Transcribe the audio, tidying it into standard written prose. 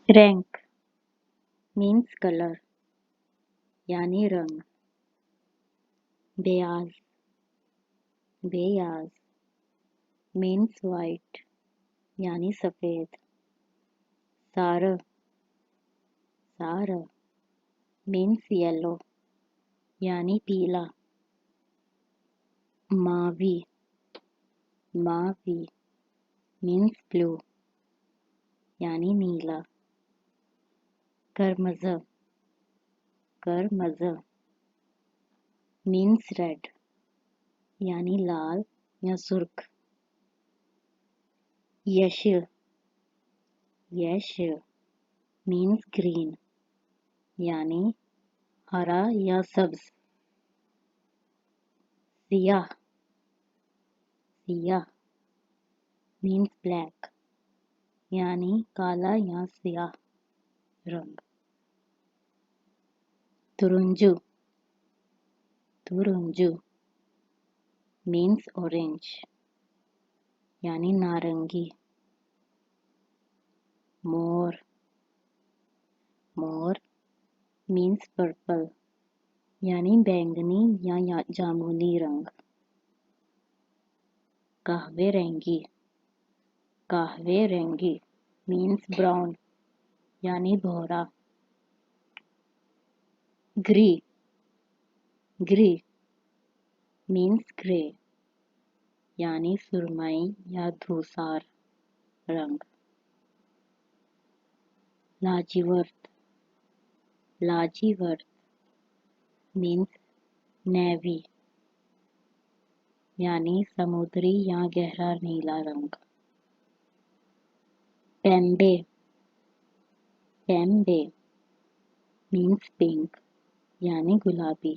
Rank means colour यानी रंग। बेयाज बेयाज means white यानी सफ़ेद। सारह सारह मीन्स येलो यानी पीला। मावी मावी मीन्स ब्लू यानी नीला। करमज़ करमज़ मीन्स रेड यानी लाल या सुर्ख। यश यश मीन्स ग्रीन यानी हरा या सब्ज। सियाह सियाह मीन्स ब्लैक यानी काला या स्याह रंग। तुरुंजु तुरुंजु मीन्स ऑरेंज यानी नारंगी। मोर मोर मीन्स पर्पल यानी बैंगनी या जामुनी रंग। कहवे रंगी मीन्स ब्राउन यानी भूरा। ग्री ग्री मीन्स ग्रे यानी सुरमई या धूसर रंग। लाजीवर्त लाजीवर्त मीन्स नेवी यानी समुद्री या गहरा नीला रंग। पेम्बे पेम्बे मीन्स पिंक यानी गुलाबी।